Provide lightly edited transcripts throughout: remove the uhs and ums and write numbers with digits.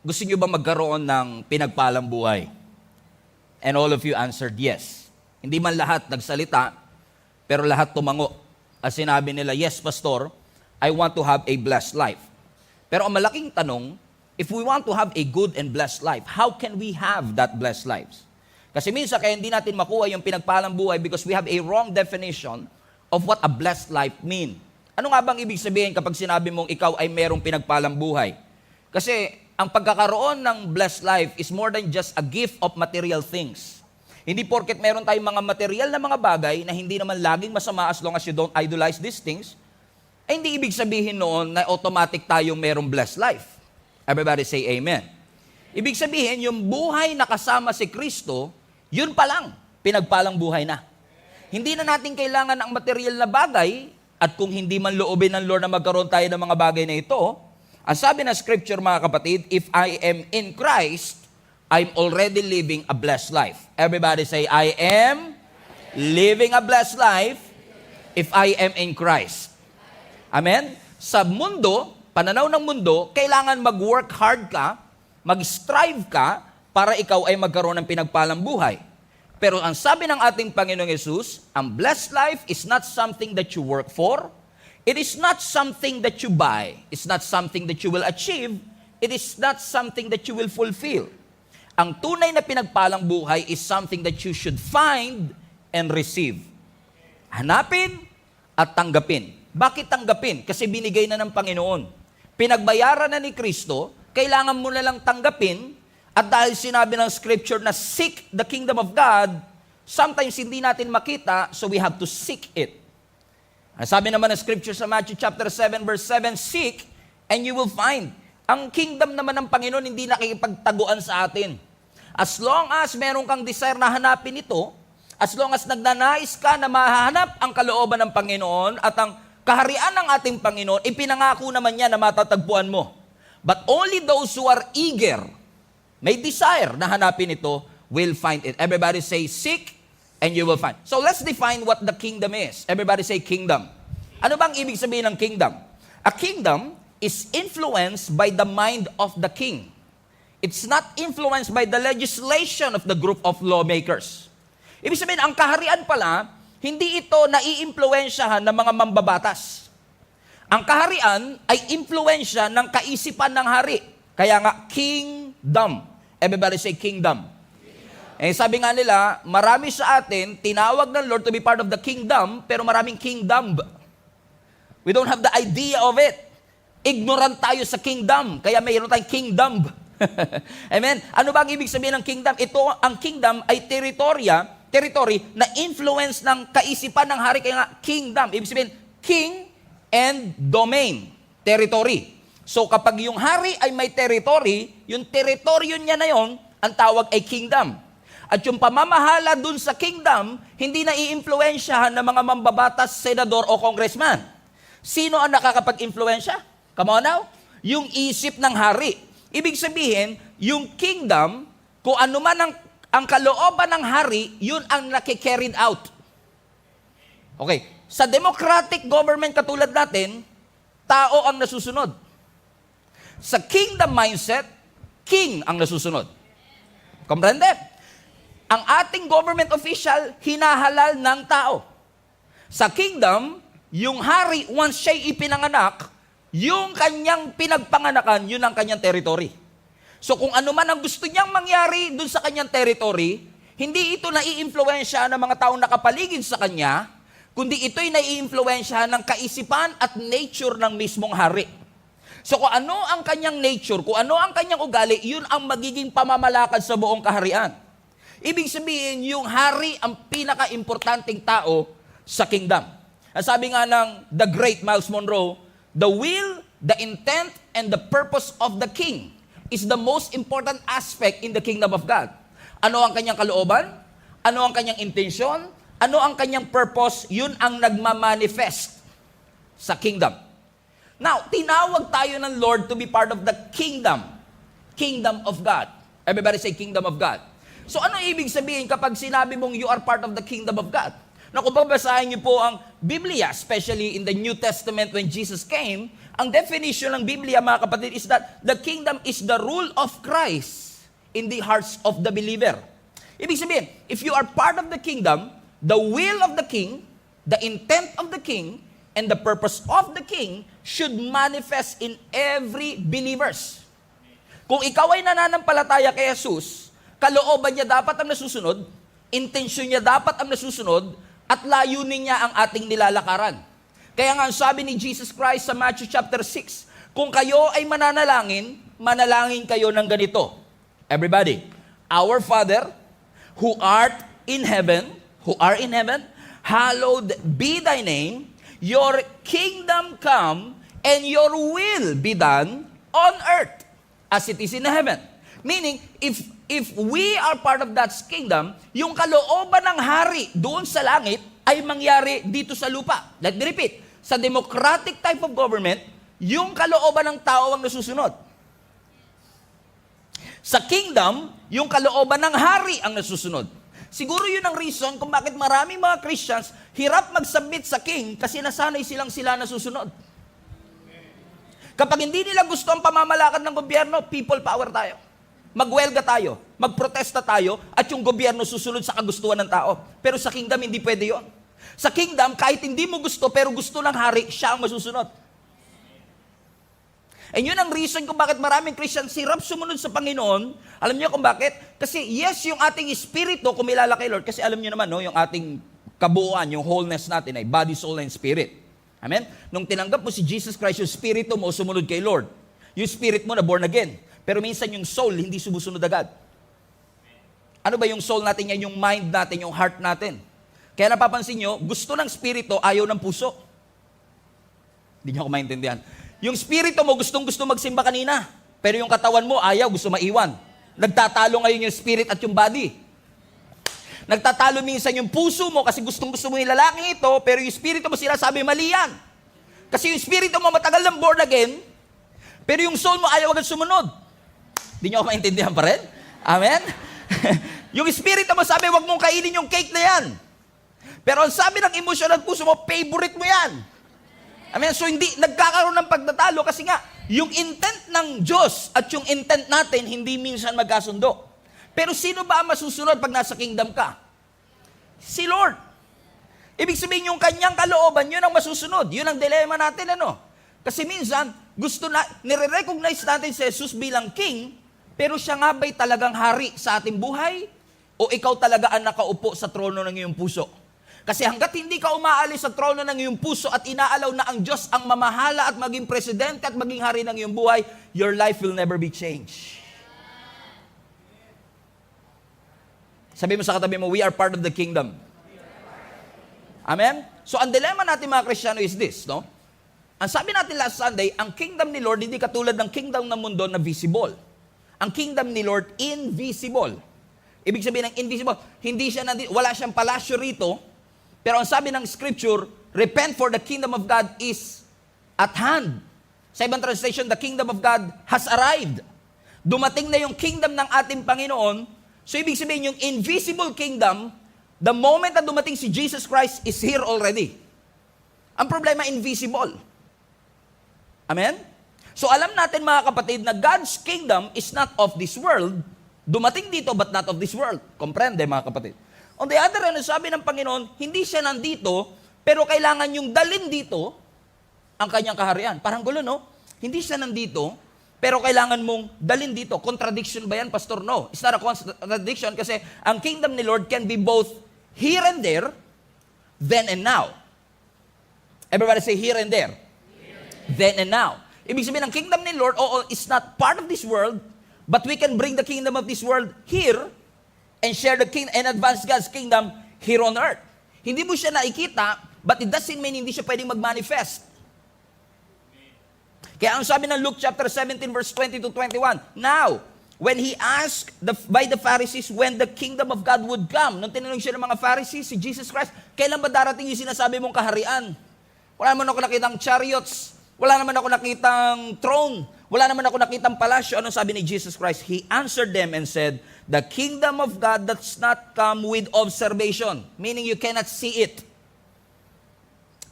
Gusto niyo ba magkaroon ng pinagpalang buhay? And all of you answered yes. Hindi man lahat nagsalita, pero lahat tumango. As sinabi nila, yes, Pastor, I want to have a blessed life. Pero ang malaking tanong, if we want to have a good and blessed life, how can we have that blessed lives? Kasi minsan kaya hindi natin makuha yung pinagpalang buhay because we have a wrong definition of what a blessed life mean. Ano nga bang ibig sabihin kapag sinabi mong ikaw ay merong pinagpalang buhay? Kasi ang pagkakaroon ng blessed life is more than just a gift of material things. Hindi porket meron tayong mga material na mga bagay na hindi naman laging masama as long as you don't idolize these things, ay hindi ibig sabihin noon na automatic tayong merong blessed life. Everybody say amen. Ibig sabihin, yung buhay na kasama si Kristo, yun pa lang, pinagpalang buhay na. Hindi na natin kailangan ang material na bagay, at kung hindi man loobin ng Lord na magkaroon tayo ng mga bagay na ito, ang sabi ng scripture mga kapatid, if I am in Christ, I'm already living a blessed life. Everybody say, I am living a blessed life if I am in Christ. Amen? Sa mundo, pananaw ng mundo, kailangan mag-work hard ka, mag-strive ka, para ikaw ay magkaroon ng pinagpalang buhay. Pero ang sabi ng ating Panginoong Yesus, ang blessed life is not something that you work for. It is not something that you buy. It's not something that you will achieve. It is not something that you will fulfill. Ang tunay na pinagpalang buhay is something that you should find and receive. Hanapin at tanggapin. Bakit tanggapin? Kasi binigay na ng Panginoon. Pinagbayaran na ni Kristo, kailangan mo na lang tanggapin, at dahil sinabi ng scripture na seek the kingdom of God, sometimes hindi natin makita, so we have to seek it. Ang sabi naman ng scripture sa Matthew chapter 7 verse 7, seek and you will find. Ang kingdom naman ng Panginoon hindi nakikipagtaguan sa atin. As long as meron kang desire na hanapin ito, as long as nagnanais ka na mahanap ang kalooban ng Panginoon at ang kaharian ng ating Panginoon, ipinangako naman niya na matatagpuan mo. But only those who are eager, may desire na hanapin ito, will find it. Everybody say, seek and you will find. So let's define what the kingdom is. Everybody say kingdom. Ano bang ibig sabihin ng kingdom? A kingdom is influenced by the mind of the king. It's not influenced by the legislation of the group of lawmakers. Ibig sabihin, ang kaharian pala, hindi ito naiimpluwensyahan ng mga mambabatas. Ang kaharian ay impluwensya ng kaisipan ng hari. Kaya nga, kingdom. Everybody say kingdom. Eh, sabi nga nila, marami sa atin, tinawag ng Lord to be part of the kingdom, pero maraming kingdom. We don't have the idea of it. Ignorant tayo sa kingdom, kaya mayroon tayong kingdom. Amen? Ano ba ang ibig sabihin ng kingdom? Ito, ang kingdom ay territory na influence ng kaisipan ng hari, kaya nga kingdom. Ibig sabihin, king and domain, territory. So kapag yung hari ay may territory, yung teritoryo niya na yon, ang tawag ay kingdom. At yung pamamahala dun sa kingdom, hindi na i-impluensyahan ng mga mambabatas, senador o congressman. Sino ang nakakapag-impluensya? Come on now. Yung isip ng hari. Ibig sabihin, yung kingdom, kung ano man ang kalooban ng hari, yun ang naki-carried out. Okay. Sa democratic government katulad natin, tao ang nasusunod. Sa kingdom mindset, king ang nasusunod. Comprende? Ang ating government official, hinahalal ng tao. Sa kingdom, yung hari, once siya'y ipinanganak, yung kanyang pinagpanganakan, yun ang kanyang territory. So kung ano man ang gusto niyang mangyari dun sa kanyang territory, hindi ito nai-influensya ng mga taong nakapaligid sa kanya, kundi ito'y nai-influensya ng kaisipan at nature ng mismong hari. So kung ano ang kanyang nature, kung ano ang kanyang ugali, yun ang magiging pamamalakad sa buong kaharian. Ibig sabihin, yung hari ang pinaka-importanting tao sa kingdom. Ang sabi nga ng the great Miles Monroe, the will, the intent, and the purpose of the king is the most important aspect in the kingdom of God. Ano ang kanyang kalooban? Ano ang kanyang intensyon? Ano ang kanyang purpose? Yun ang nagmamanifest sa kingdom. Now, tinawag tayo ng Lord to be part of the kingdom. Kingdom of God. Everybody say kingdom of God. So ano ibig sabihin kapag sinabi mong you are part of the kingdom of God? Na kung babasahin niyo po ang Biblia, especially in the New Testament when Jesus came, Ang definition ng Biblia, mga kapatid, is that the kingdom is the rule of Christ in the hearts of the believer. Ibig sabihin, if you are part of the kingdom, the will of the king, the intent of the king, and the purpose of the king should manifest in every believers. Kung ikaw ay nananampalataya kay Jesus, kalooban niya dapat ang nasusunod, intensyon niya dapat ang nasusunod, at layunin niya ang ating nilalakaran. Kaya nga sabi ni Jesus Christ sa Matthew chapter 6, kung kayo ay mananalangin, manalangin kayo ng ganito. Everybody, Our Father, who art in heaven, hallowed be thy name, your kingdom come, and your will be done on earth as it is in heaven. Meaning, if we are part of that kingdom, yung kalooban ng hari doon sa langit ay mangyari dito sa lupa. Let me repeat. Sa democratic type of government, yung kalooban ng tao ang nasusunod. Sa kingdom, yung kalooban ng hari ang nasusunod. Siguro yun ang reason kung bakit maraming mga Christians hirap mag-submit sa king kasi nasanay sila nasusunod. Kapag hindi nila gusto ang pamamalakad ng gobyerno, people power tayo. Magwelga tayo, magprotesta tayo, at yung gobyerno susunod sa kagustuhan ng tao. Pero sa kingdom, hindi pwede yon. Sa kingdom, kahit hindi mo gusto, pero gusto ng hari, siya ang masusunod. And yun ang reason kung bakit maraming Christians hirap sumunod sa Panginoon. Alam niyo kung bakit? Kasi yes, yung ating espiritu, kumilala kay Lord, kasi alam niyo naman, no, yung ating kabuuan, yung wholeness natin ay body, soul, and spirit. Amen? Nung tinanggap mo si Jesus Christ, yung spirito mo sumunod kay Lord. Yung spirit mo na born again. Pero minsan yung soul, hindi sumusunod agad. Ano ba yung soul natin yan? Yung mind natin, yung heart natin. Kaya napapansin nyo, gusto ng spirito, ayaw ng puso. Hindi nyo ako maintindihan. Yung spirito mo, gustong-gusto magsimba kanina. Pero yung katawan mo, ayaw, gusto maiwan. Nagtatalo ngayon yung spirit at yung body. Nagtatalo minsan yung puso mo kasi gustong-gusto mo yung lalaking ito, pero yung spirito mo sinasabi, mali yan. Kasi yung spirito mo matagal lang born again, pero yung soul mo ayaw agad sumunod. Hindi nyo ako maintindihan pa rin? Amen? Yung espiritu mo sabi, wag mong kainin yung cake na yan. Pero ang sabi ng emosyon at puso mo, favorite mo yan. Amen? So hindi, nagkakaroon ng pagtatalo kasi nga, yung intent ng Diyos at yung intent natin, hindi minsan magkasundo. Pero sino ba ang masusunod pag nasa kingdom ka? Si Lord. Ibig sabihin yung kanyang kalooban, yun ang masusunod. Yun ang dilema natin, ano? Kasi minsan, nire-recognize natin si Jesus bilang king, pero siya nga ba'y talagang hari sa ating buhay? O ikaw talaga ang nakaupo sa trono ng iyong puso? Kasi hanggat hindi ka umaalis sa trono ng iyong puso at inaalaw na ang Diyos ang mamahala at maging presidente at maging hari ng iyong buhay, your life will never be changed. Sabi mo sa katabi mo, we are part of the kingdom. Amen? So ang dilema natin mga Kristiyano is this, no? Ang sabi natin last Sunday, ang kingdom ni Lord hindi katulad ng kingdom ng mundo na visible. Ang kingdom ni Lord, invisible. Ibig sabihin ng invisible, hindi siya wala siyang palasyo rito, pero ang sabi ng scripture, repent for the kingdom of God is at hand. Sa ibang translation, the kingdom of God has arrived. Dumating na yung kingdom ng ating Panginoon. So ibig sabihin yung invisible kingdom, the moment na dumating si Jesus Christ is here already. Ang problema, invisible. Amen? So alam natin mga kapatid na God's kingdom is not of this world. Dumating dito but not of this world. Komprende mga kapatid? On the other hand, sabi ng Panginoon, hindi siya nandito, pero kailangan yung dalin dito ang kanyang kaharian. Parang gulo, no? Hindi siya nandito, pero kailangan mong dalin dito. Contradiction ba yan, Pastor? No. It's not a contradiction kasi ang kingdom ni Lord can be both here and there, then and now. Everybody say here and there. Then and now. Ibig sabihin, ang kingdom ni Lord, is not part of this world, but we can bring the kingdom of this world here and share the kingdom and advance God's kingdom here on earth. Hindi mo siya nakikita, but it doesn't mean hindi siya pwedeng mag-manifest. Kaya ang sabi ng Luke chapter 17 verse 20 to 21, now, when he asked by the Pharisees when the kingdom of God would come, nung tinanong siya ng mga Pharisees, si Jesus Christ, kailan ba darating yung sinasabi mong kaharian? Wala naman ako nakitang chariots, wala naman ako nakitang throne, wala naman ako nakitang palasyo. Anong sabi ni Jesus Christ? He answered them and said, the kingdom of God does not come with observation, meaning you cannot see it.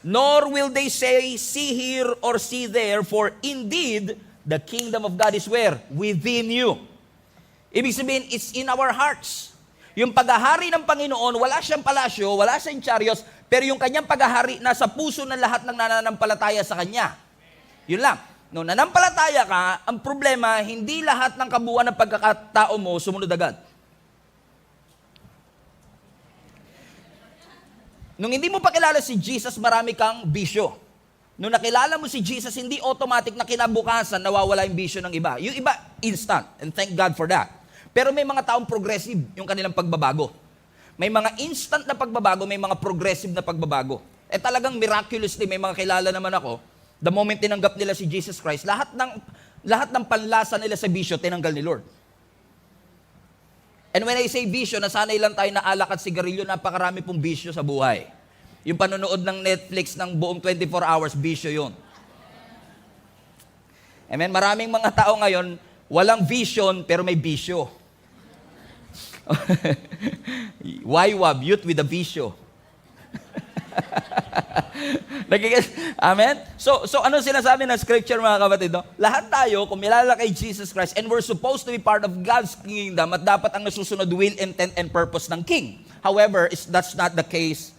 nor will they say, see here or see there, for indeed, the kingdom of God is where? Within you. Ibig sabihin, it's in our hearts. Yung paghahari ng Panginoon, wala siyang palasyo, wala siyang chariots, pero yung kanyang paghahari nasa puso ng lahat ng nananampalataya sa kanya. Yun lang. Nung nanampalataya ka, ang problema, hindi lahat ng kabuuan ng pagkakatao mo sumunod agad. Nung hindi mo pa kilala si Jesus, marami kang bisyo. Nung nakilala mo si Jesus, hindi automatic na kinabukasan nawawala yung bisyo ng iba. Yung iba, instant. And thank God for that. Pero may mga taong progressive yung kanilang pagbabago. May mga instant na pagbabago, may mga progressive na pagbabago. Eh talagang miraculously, may mga kilala naman ako, the moment tinanggap nila si Jesus Christ, lahat ng panlasa nila sa bisyo, tinanggal ni Lord. And when I say bisyo, nasanay lang tayo na alak at sigarilyo, napakarami pong bisyo sa buhay. Yung panonood ng Netflix ng buong 24 hours, bisyo yun. Amen? Maraming mga tao ngayon, walang vision, pero may bisyo. YWAB, youth with a bisyo. Amen? So ano sinasabi ng scripture, mga kapatid? No? Lahat tayo, kung milala kay Jesus Christ, and we're supposed to be part of God's kingdom, at dapat ang nasusunod will, intent, and purpose ng King. However, that's not the case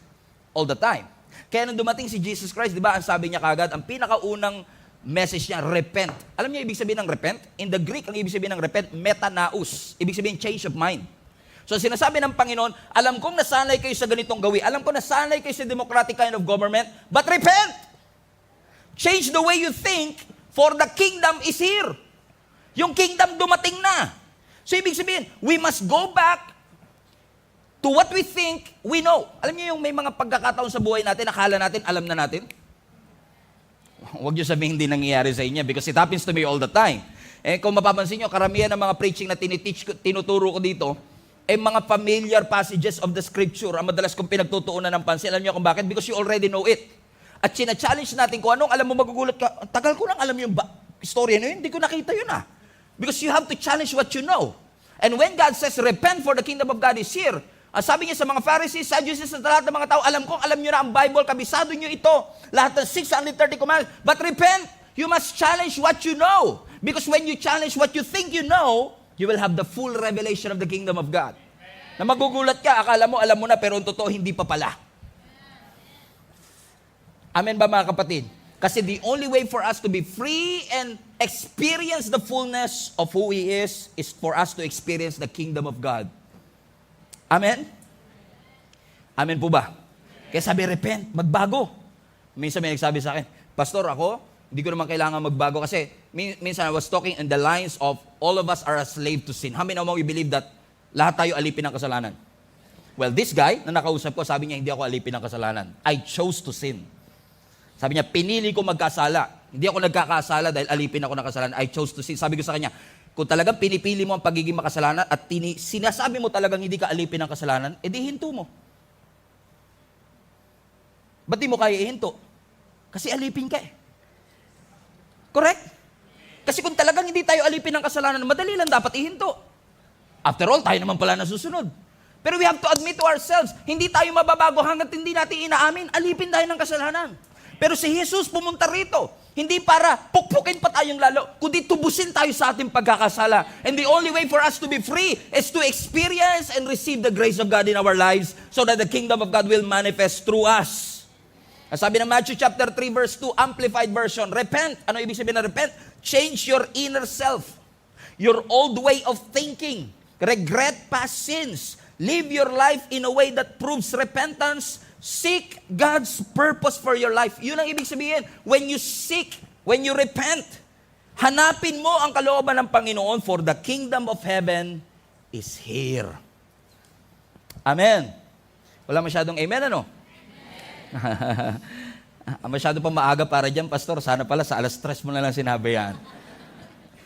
all the time. Kaya nung dumating si Jesus Christ, di ba, ang sabi niya kagad, ang pinakaunang message niya, repent. Alam niyo ibig sabihin ng repent? In the Greek, ang ibig sabihin ng repent, metanaus. Ibig sabihin, change of mind. So sinasabi ng Panginoon, alam kong nasanay kayo sa ganitong gawi. Alam ko nasanay kayo sa democratic kind of government, but repent! Change the way you think, for the kingdom is here. Yung kingdom dumating na. So ibig sabihin, we must go back to what we think we know. Alam niyo yung may mga pagkakataon sa buhay natin, akala natin, alam na natin? Huwag niyo sabihin hindi nangyayari sa inyo because it happens to me all the time. Eh kung mapapansin niyo, karamihan ng mga preaching na tinuturo ko dito, mga familiar passages of the scripture ang madalas kong pinagtutuunan ng pansin. Alam niyo kung bakit? Because you already know it. At sina-challenge natin kung anong alam mo, magugulat ka, tagal ko nang alam yung istorya na yun, hindi ko nakita yun ah. Because you have to challenge what you know. And when God says, repent for the kingdom of God is here, sabi niya sa mga Pharisees, Sadducees, sa lahat ng mga tao, alam niyo na ang Bible, kabisado niyo ito, lahat ng 630 commandments, but repent, you must challenge what you know. Because when you challenge what you think you know, you will have the full revelation of the kingdom of God. Na magugulat ka, akala mo, alam mo na, pero ang totoo, hindi pa pala. Amen ba mga kapatid? Kasi the only way for us to be free and experience the fullness of who He is for us to experience the kingdom of God. Amen? Amen po ba? Kaya sabi, repent, magbago. Minsan may nagsabi sa akin, Pastor, ako, hindi ko naman kailangan magbago kasi minsan I was talking in the lines of all of us are a slave to sin. How many of you believe that lahat tayo alipin ng kasalanan? Well, this guy na nakausap ko, sabi niya, hindi ako alipin ng kasalanan. I chose to sin. Sabi niya, pinili ko magkasala. Hindi ako nagkakasala dahil alipin ako ng kasalanan. I chose to sin. Sabi ko sa kanya, kung talagang pinipili mo ang pagiging makasalanan at sinasabi mo talagang hindi ka alipin ng kasalanan, edi hinto mo. Ba't di mo kaya ihinto? Kasi alipin ka eh. Correct? Kasi kung talagang hindi tayo alipin ng kasalanan, madali lang dapat ihinto. After all, tayo naman pala nasusunod. Pero we have to admit to ourselves, hindi tayo mababago hanggat hindi natin inaamin, alipin tayo ng kasalanan. Pero si Jesus pumunta rito, hindi para pukpukin pa tayong lalo, kundi tubusin tayo sa ating pagkakasala. And the only way for us to be free is to experience and receive the grace of God in our lives so that the kingdom of God will manifest through us. Sabi ng Matthew chapter 3 verse 2, Amplified Version, repent. Ano ibig sabihin na repent? Change your inner self, your old way of thinking, regret past sins, live your life in a way that proves repentance, seek God's purpose for your life. Yun ang ibig sabihin. When you seek, when you repent, hanapin mo ang kalooban ng Panginoon for the kingdom of heaven is here. Amen. Wala masyadong amen, ano? Masyado pa maaga para dyan, Pastor. Sana pala sa alas 3 mo na lang sinabi yan.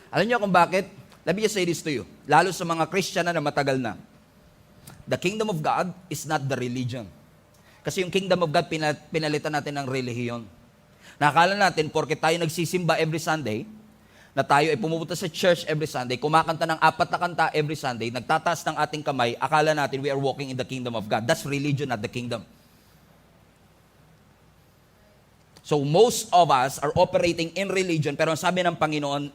Alam niyo kung bakit? Let me just say this to you. Lalo sa mga Christian na matagal na. The kingdom of God is not the religion. Kasi yung kingdom of God, pinalitan natin ng relihiyon. Nakakala natin, porke tayo nagsisimba every Sunday, na tayo ay pumupunta sa church every Sunday, kumakanta ng 4 na kanta every Sunday, nagtataas ng ating kamay, akala natin we are walking in the kingdom of God. That's religion, not the kingdom. So most of us are operating in religion, pero ang sabi ng Panginoon,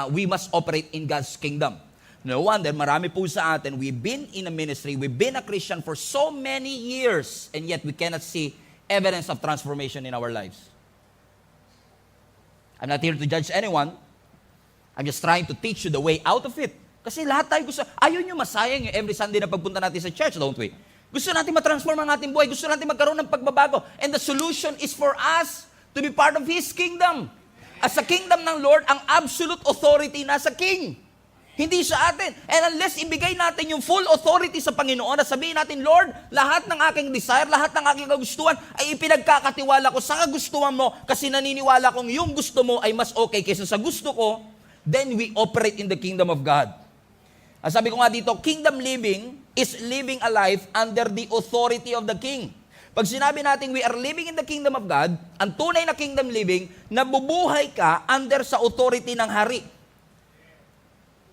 we must operate in God's kingdom. No wonder, marami po sa atin, we've been in a ministry, we've been a Christian for so many years, and yet we cannot see evidence of transformation in our lives. I'm not here to judge anyone. I'm just trying to teach you the way out of it. Kasi lahat tayo gusto, ayaw nyo masayang yung every Sunday na pagpunta natin sa church, don't we? Gusto natin matransform ang ating buhay. Gusto natin magkaroon ng pagbabago. And the solution is for us to be part of His kingdom. As sa kingdom ng Lord, ang absolute authority nasa King. Hindi sa atin. And unless ibigay natin yung full authority sa Panginoon, na sabihin natin, Lord, lahat ng aking desire, lahat ng aking kagustuhan, ay ipinagkakatiwala ko sa kagustuhan mo kasi naniniwala kong yung gusto mo ay mas okay kaysa sa gusto ko, then we operate in the kingdom of God. Ang sabi ko nga dito, kingdom living is living a life under the authority of the King. Pag sinabi natin we are living in the kingdom of God, ang tunay na kingdom living, nabubuhay ka under sa authority ng hari.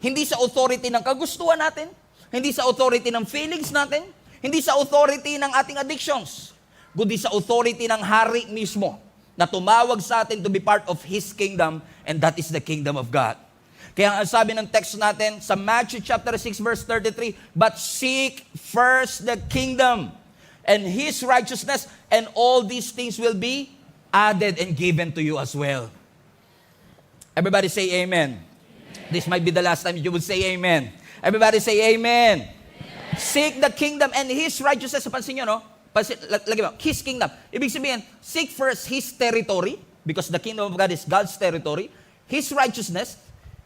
Hindi sa authority ng kagustuhan natin, hindi sa authority ng feelings natin, hindi sa authority ng ating addictions, kundi sa authority ng hari mismo na tumawag sa atin to be part of His kingdom, and that is the kingdom of God. Kaya ang sabi ng text natin sa Matthew chapter 6 verse 33, but seek first the kingdom and His righteousness, and all these things will be added and given to you as well. Everybody say amen. This might be the last time you would say amen. Everybody say amen. Seek the kingdom and His righteousness. Pansin nyo, no? Lagi mo, His kingdom. Ibig sabihin, seek first His territory, because the kingdom of God is God's territory. His righteousness,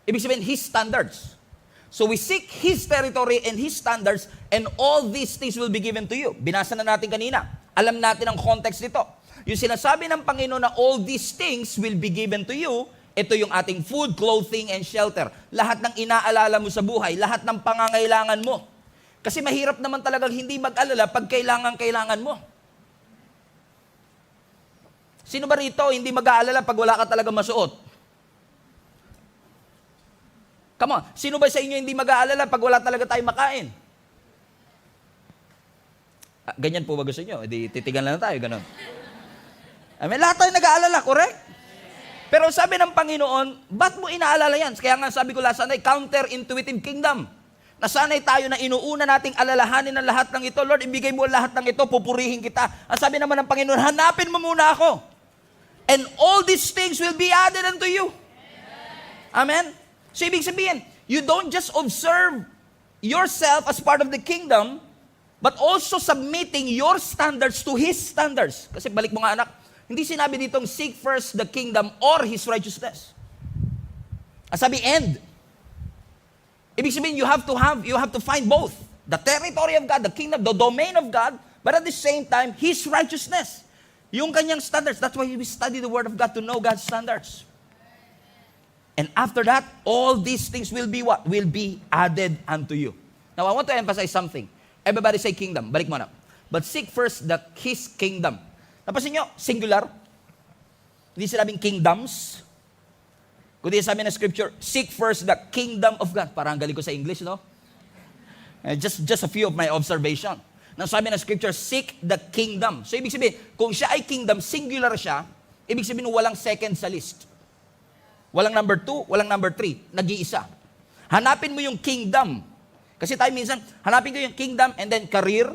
ibig sabihin, His standards. So we seek His territory and His standards, and all these things will be given to you. Binasa na natin kanina. Alam natin ang context nito. Yung sinasabi ng Panginoon na all these things will be given to you, ito yung ating food, clothing, and shelter. Lahat ng inaalala mo sa buhay, lahat ng pangangailangan mo. Kasi mahirap naman talagang hindi mag-alala pag kailangan mo. Sino ba rito hindi mag-aalala pag wala ka talaga masuot? Come on, sino ba sa inyo hindi mag-aalala pag wala talaga tayong makain? Ganyan po ba gusto nyo? Hindi, titigan lang tayo, ganun. I mean, lahat tayo nag-aalala, correct? Pero sabi ng Panginoon, ba't mo inaalala yan? Kaya nga sabi ko last Sunday, counterintuitive kingdom. Nasanay tayo na inuuna nating alalahanin ang lahat ng ito. Lord, ibigay mo lahat ng ito, pupurihin kita. Ang sabi naman ng Panginoon, hanapin mo muna ako. And all these things will be added unto you. Amen? So ibig sabihin, you don't just observe yourself as part of the kingdom, but also submitting your standards to His standards. Kasi balik mo nga anak, hindi sinabi ditong seek first the kingdom or His righteousness. Sabi end. Ibig sabihin you have to find both. The territory of God, the kingdom, the domain of God, but at the same time, His righteousness. Yung kanyang standards. That's why we study the Word of God to know God's standards. And after that, all these things will be what? Will be added unto you. Now, I want to emphasize something. Everybody say kingdom. Balik mo na. But seek first His kingdom. Napasin nyo, singular. Hindi sinabing kingdoms. Kundi sabi ng scripture, seek first the kingdom of God. Parang galing ko sa English, no? Just a few of my observation. Nang sabi ng scripture, seek the kingdom. So ibig sabihin, kung siya ay kingdom, singular siya, ibig sabihin walang second sa list. Walang number 2, walang number 3. Nag-iisa. Hanapin mo yung kingdom. Kasi tayo minsan, hanapin ko yung kingdom and then career.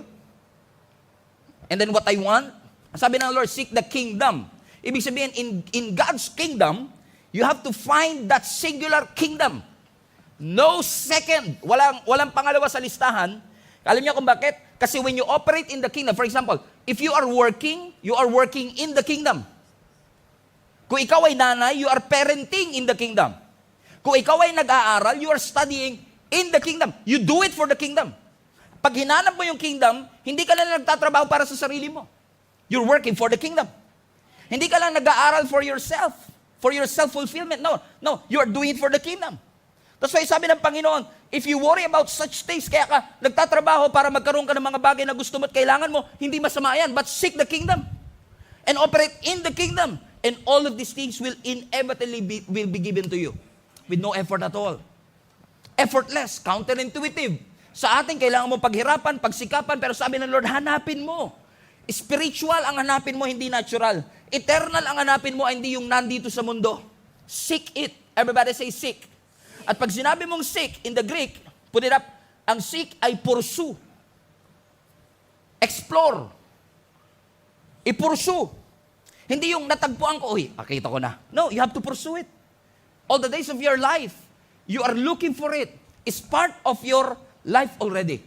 And then what I want. Sabi ng Lord, seek the kingdom. Ibig sabihin, in God's kingdom, you have to find that singular kingdom. No second. Walang pangalawa sa listahan. Alam niyo kung bakit? Kasi when you operate in the kingdom, for example, if you are working in the kingdom. Kung ikaw ay nanay, you are parenting in the kingdom. Kung ikaw ay nag-aaral, you are studying in the kingdom. You do it for the kingdom. Pag hinanap mo yung kingdom, hindi ka lang nagtatrabaho para sa sarili mo. You're working for the kingdom. Hindi ka lang nag-aaral for yourself, for your self-fulfillment. No, you are doing it for the kingdom. That's why sabi ng Panginoon, if you worry about such things, kaya ka nagtatrabaho para magkaroon ka ng mga bagay na gusto mo at kailangan mo, hindi masama yan, but seek the kingdom and operate in the kingdom. And all of these things will inevitably be given to you with no effort at all. Effortless, counterintuitive. Sa atin, kailangan mo paghirapan, pagsikapan, pero sabi ng Lord, hanapin mo. Spiritual ang hanapin mo, hindi natural. Eternal ang hanapin mo, hindi yung nandito sa mundo. Seek it. Everybody say seek. At pag sinabi mong seek, in the Greek, put it up, ang seek ay pursue. Explore. I-pursue. Hindi yung natagpuan ko, uy, nakita ko na. No, you have to pursue it. All the days of your life, you are looking for it. It's part of your life already.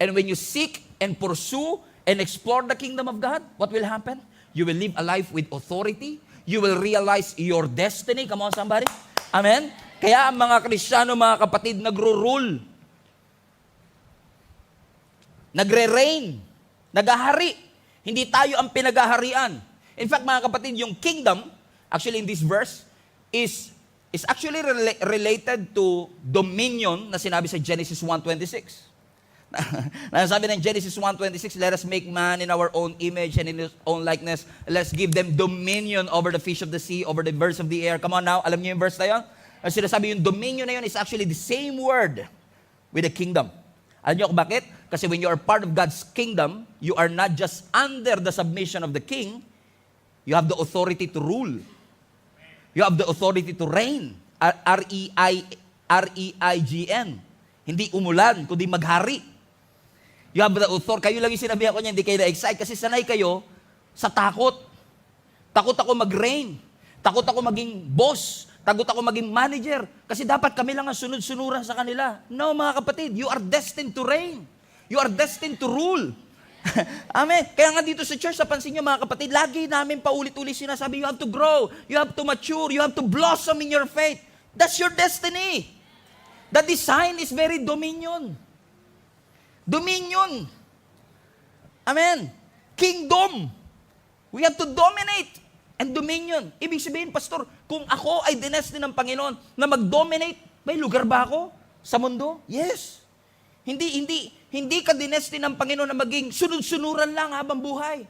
And when you seek and pursue and explore the kingdom of God, what will happen? You will live a life with authority. You will realize your destiny. Come on, somebody. Amen? Kaya ang mga Kristiyano, mga kapatid, nagro-rule. Nagre-reign. Nagahari. Hindi tayo ang pinagaharian. In fact, mga kapatid, yung kingdom, actually in this verse, is actually related to dominion na sinabi sa Genesis 1:26. Sabi ng Genesis 1:26, let us make man in our own image and in his own likeness. Let's give them dominion over the fish of the sea, over the birds of the air. Come on now, alam niyo yung verse na yun? Ang sinasabi yung dominion na yun is actually the same word with the kingdom. Alam niyo kung bakit? Kasi when you are part of God's kingdom, you are not just under the submission of the king, you have the authority to rule. You have the authority to reign. R-E-I-G-N. Hindi umulan, kundi maghari. You have the authority. Kayo lang yung sinabihan ko niya, hindi kayo na-excite kasi sanay kayo sa takot. Takot ako mag-reign. Takot ako maging boss. Takot ako maging manager. Kasi dapat kami lang ang sunod-sunuran sa kanila. No, mga kapatid, you are destined to reign. You are destined to rule. Amen. Kaya nga dito sa church, napansin nyo mga kapatid, lagi namin paulit-ulit sinasabi, you have to grow, you have to mature, you have to blossom in your faith. That's your destiny. The design is very dominion. Dominion. Amen. Kingdom. We have to dominate. And dominion. Ibig sabihin, Pastor, kung ako ay dinestiny ng Panginoon na mag-dominate, may lugar ba ako sa mundo? Yes. Hindi ka dinestiny ng Panginoon na maging sunod-sunuran lang habang buhay.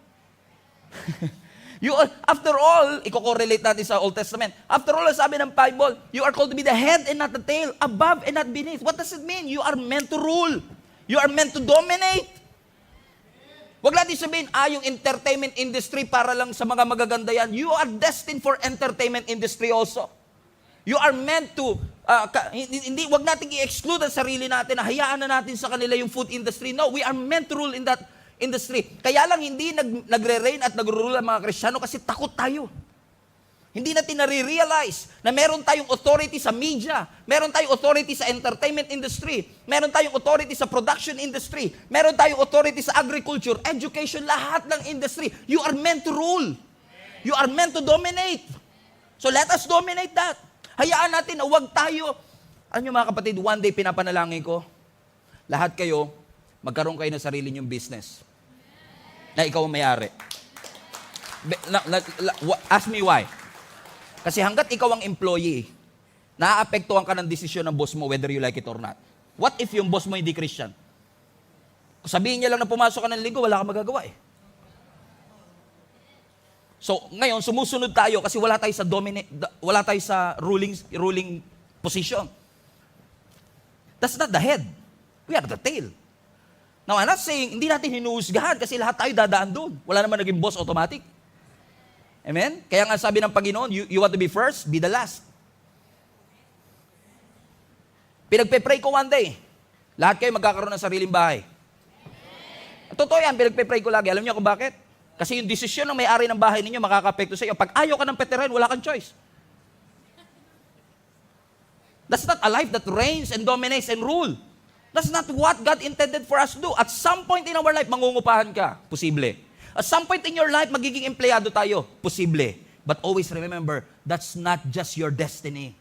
After all, i-correlate natin sa Old Testament. After all, sabi ng Bible, you are called to be the head and not the tail, above and not beneath. What does it mean? You are meant to rule. You are meant to dominate. Wag natin sabihin, yung entertainment industry para lang sa mga magaganda yan. You are destined for entertainment industry also. You are meant to, wag natin i-exclude ang sarili natin, hayaan na natin sa kanila yung food industry. No, we are meant to rule in that industry. Kaya lang hindi nagre-reign at nagro-rule ang mga Kristiyano kasi takot tayo. Hindi natin nare-realize na meron tayong authority sa media, meron tayong authority sa entertainment industry, meron tayong authority sa production industry, meron tayong authority sa agriculture, education, lahat ng industry. You are meant to rule. You are meant to dominate. So let us dominate that. Hayaan natin na huwag tayo. Ano nyo mga kapatid, one day pinapanalangin ko, lahat kayo, magkaroon kayo ng sarili nyong business. Na ikaw ang may-ari. Ask me why. Kasi hanggat ikaw ang employee, naaapektuhan ka ng desisyon ng boss mo whether you like it or not. What if yung boss mo hindi Christian? Kung sabihin niya lang na pumasok ka ng linggo, wala kang magagawa eh. So, ngayon, sumusunod tayo kasi wala tayo sa ruling position. That's not the head. We are the tail. Now, I'm not saying, hindi natin hinuhusgahan kasi lahat tayo dadaan doon. Wala naman naging boss automatic. Amen? Kaya nga sabi ng Panginoon, you want to be first, be the last. Pinagpe-pray ko one day. Lahat kayo magkakaroon ng sariling bahay. Totoo yan, pinagpe-pray ko lagi. Alam niyo kung bakit? Kasi yung desisyon ng may-ari ng bahay ninyo makaka-apekto sa iyo. Pag ayaw ka ng petirahin, wala kang choice. That's not a life that reigns and dominates and rule. That's not what God intended for us to do. At some point in our life, mangungupahan ka. Posible. At some point in your life, magiging empleyado tayo. Posible. But always remember, that's not just your destiny.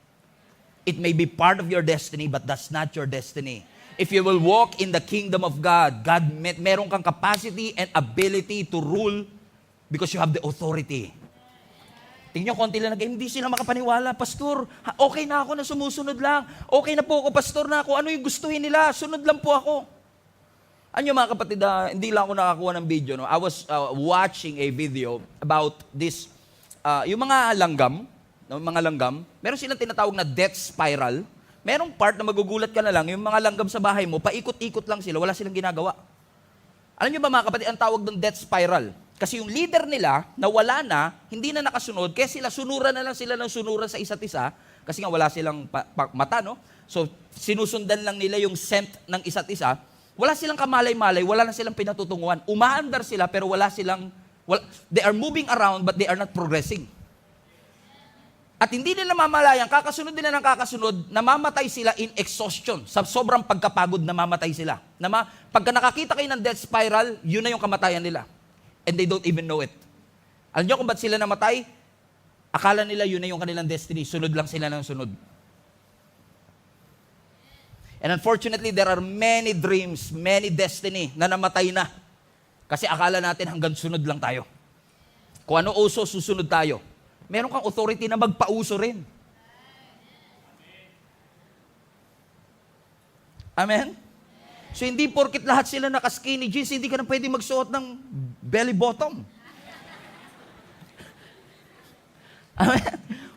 It may be part of your destiny, but that's not your destiny. If you will walk in the kingdom of God, meron kang capacity and ability to rule because you have the authority. Tingnan nyo, konti lang hindi sila makapaniwala. Pastor, okay na ako na sumusunod lang. Okay na po ako, Pastor, na ako. Ano yung gustuhin nila? Sunod lang po ako. Ano mga kapatid, hindi lang ako nakakuha ng video. No? I was watching a video about this, yung mga langgam, meron silang tinatawag na death spiral. Merong part na magugulat ka na lang, yung mga langgam sa bahay mo, paikot-ikot lang sila, wala silang ginagawa. Alam niyo ba mga kapatid, ang tawag ng death spiral? Kasi yung leader nila, nawala na, hindi na nakasunod, kaya sunuran na lang sila ng sunuran sa isa't isa, kasi nga wala silang mata, no? So, sinusundan lang nila yung scent ng isa't isa, wala silang kamalay-malay, wala na silang pinatutunguhan. Umaandar sila, pero they are moving around, but they are not progressing. At hindi nila mamalayan, kakasunod nila ng kakasunod, namamatay sila in exhaustion. Sa sobrang pagkapagod, namamatay sila. Pagka nakakita kayo ng death spiral, yun na yung kamatayan nila. And they don't even know it. Alam niyo kung ba't sila namatay? Akala nila yun na yung kanilang destiny. Sunod lang sila ng sunod. And unfortunately, there are many dreams, many destiny na namatay na. Kasi akala natin hanggang sunod lang tayo. Kung ano uso, susunod tayo. Meron kang authority na magpauso rin. Amen? So hindi porkit lahat sila naka-skinny jeans, hindi ka na pwede magsuot ng belly bottom. Amen?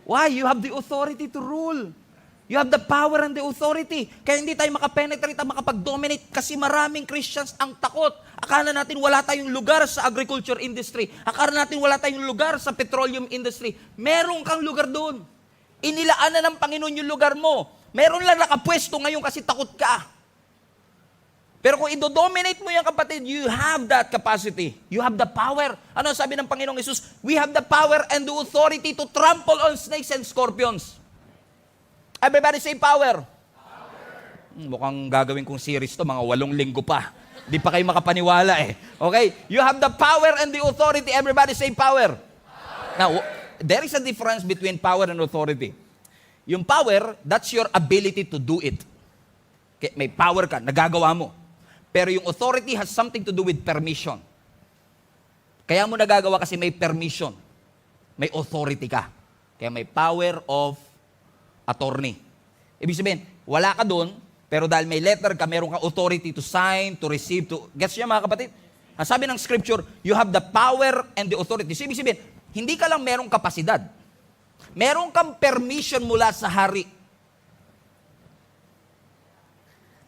Why? You have the authority to rule. You have the power and the authority. Kaya hindi tayo makapenetrate at makapag-dominate kasi maraming Christians ang takot. Akala natin wala tayong lugar sa agriculture industry. Akala natin wala tayong lugar sa petroleum industry. Meron kang lugar doon. Inilaan na ng Panginoon yung lugar mo. Meron lang nakapwesto ngayon kasi takot ka. Pero kung idodominate mo yan, kapatid, you have that capacity. You have the power. Ano sabi ng Panginoong Yesus? We have the power and the authority to trample on snakes and scorpions. Everybody say power. Mukhang gagawin kong series to, mga 8 linggo pa. Di pa kayo makapaniwala eh. Okay? You have the power and the authority. Everybody say power. Now, there is a difference between power and authority. Yung power, that's your ability to do it. Okay? May power ka, nagagawa mo. Pero yung authority has something to do with permission. Kaya mo nagagawa kasi may permission. May authority ka. Kaya may power of attorney. Ibig sabihin, wala ka doon, pero dahil may letter ka, meron kang authority to sign, to receive, to... Gets niya mga kapatid? Ang sabi ng scripture, you have the power and the authority. So, ibig sabihin, hindi ka lang merong kapasidad. Meron kang permission mula sa hari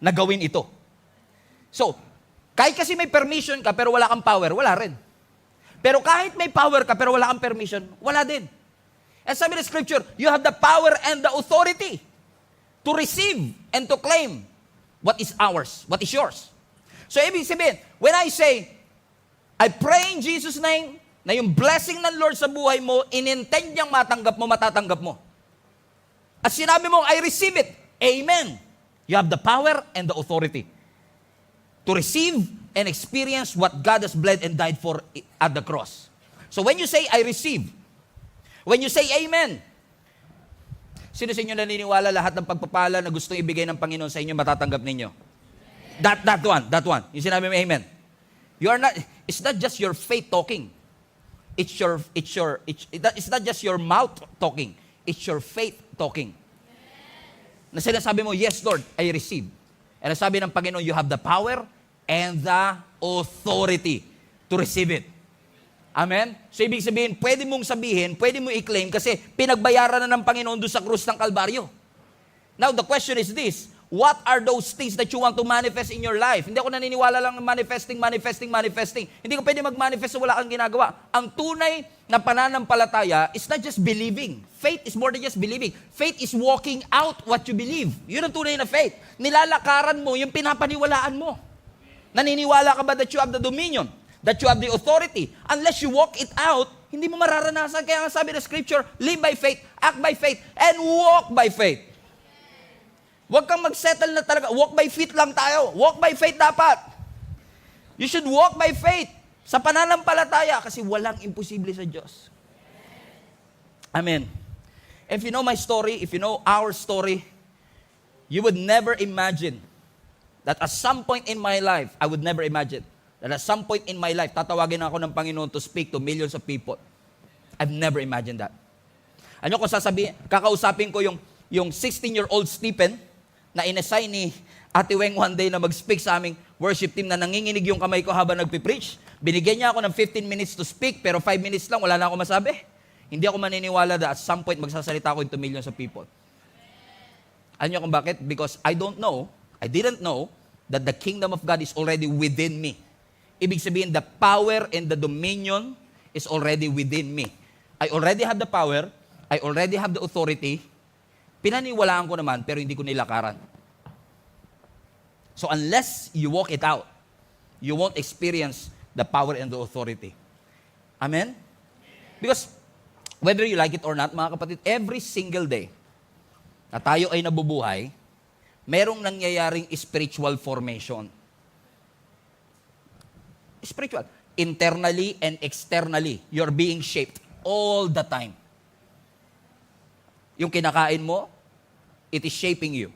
na gawin ito. So, kahit kasi may permission ka, pero wala kang power, wala rin. Pero kahit may power ka, pero wala kang permission, wala din. And sabi ng scripture, you have the power and the authority to receive and to claim what is ours, what is yours. So, ibig sabihin, when I say, I pray in Jesus' name, na yung blessing ng Lord sa buhay mo, inintend niyang matanggap mo, matatanggap mo. At sinabi mo, I receive it. Amen. You have the power and the authority to receive and experience what God has bled and died for at the cross. So, when you say, I receive, when you say amen, sino sa inyo naniniwala lahat ng pagpapala na gustong ibigay ng Panginoon sa inyo, matatanggap ninyo? That one. Yung sinabi mo amen. It's not just your faith talking. It's not just your mouth talking. It's your faith talking. Na sinasabi mo, yes Lord, I receive. And sabi ng Panginoon, you have the power and the authority to receive it. Amen? So, ibig sabihin, pwede mong sabihin, pwede mong i-claim kasi pinagbayaran na ng Panginoon doon sa krus ng Kalbaryo. Now, the question is this, what are those things that you want to manifest in your life? Hindi ako naniniwala lang manifesting. Hindi ko pwede mag-manifest so wala kang ginagawa. Ang tunay na pananampalataya is not just believing. Faith is more than just believing. Faith is walking out what you believe. Yun ang tunay na faith. Nilalakaran mo yung pinapaniwalaan mo. Naniniwala ka ba that you have the dominion? That you have the authority. Unless you walk it out, hindi mo mararanasan. Kaya nga sabi ng scripture, live by faith, act by faith, and walk by faith. Huwag kang mag-settle na talaga. Walk by faith lang tayo. Walk by faith dapat. You should walk by faith sa pananampalataya kasi walang imposible sa Diyos. Amen. If you know my story, if you know our story, you would never imagine that at some point in my life, I would never imagine that at some point in my life, tatawagin ako ng Panginoon to speak to millions of people. I've never imagined that. Ano kung sasabihin, kakausapin ko yung 16-year-old Stephen na inassign ni Ate Weng one day na mag-speak sa aming worship team na nanginginig yung kamay ko habang nagpipreach. Binigyan niya ako ng 15 minutes to speak pero 5 minutes lang, wala na ako masabi. Hindi ako maniniwala na at some point magsasalita ako into millions of people. Alam niyo kung bakit? Because I didn't know that the kingdom of God is already within me. Ibig sabihin, the power and the dominion is already within me. I already have the power, I already have the authority, pinaniwalaan ko naman, pero hindi ko nilakaran. So unless you walk it out, you won't experience the power and the authority. Amen? Because whether you like it or not, mga kapatid, every single day na tayo ay nabubuhay, merong nangyayaring spiritual formation. Spiritual. Internally and externally, you're being shaped all the time. Yung kinakain mo, it is shaping you.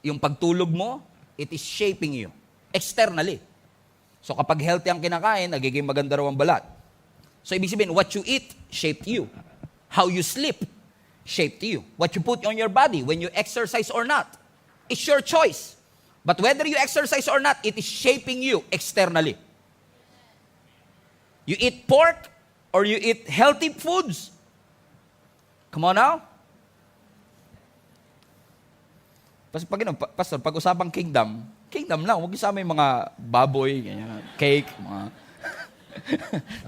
Yung pagtulog mo, it is shaping you. Externally. So kapag healthy ang kinakain, nagiging maganda raw ang balat. So ibig sabihin, what you eat, shaped you. How you sleep, shaped you. What you put on your body, when you exercise or not, it's your choice. But whether you exercise or not, it is shaping you externally. You eat pork or you eat healthy foods. Come on now. Pastor, pag-usapang kingdom lang. Huwag isama yung mga baboy, ganyan, cake, mga...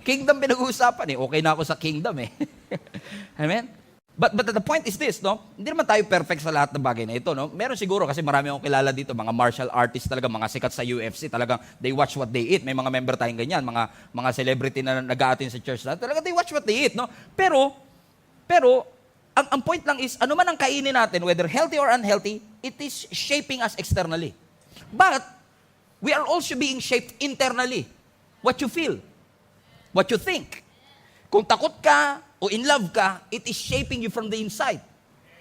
Kingdom pinag-uusapan eh. Okay na ako sa kingdom eh. Amen? But the point is this, no? Hindi naman tayo perfect sa lahat ng bagay na ito, no? Meron siguro kasi marami akong kilala dito, mga martial artists talaga, mga sikat sa UFC, talagang they watch what they eat. May mga member tayong ganyan, mga celebrity na nag-a-attend sa church na, talaga they watch what they eat, no? Pero ang point lang is, ano man ang kainin natin, whether healthy or unhealthy, it is shaping us externally. But we are also being shaped internally. What you feel, what you think. Kung takot ka o in love ka, it is shaping you from the inside.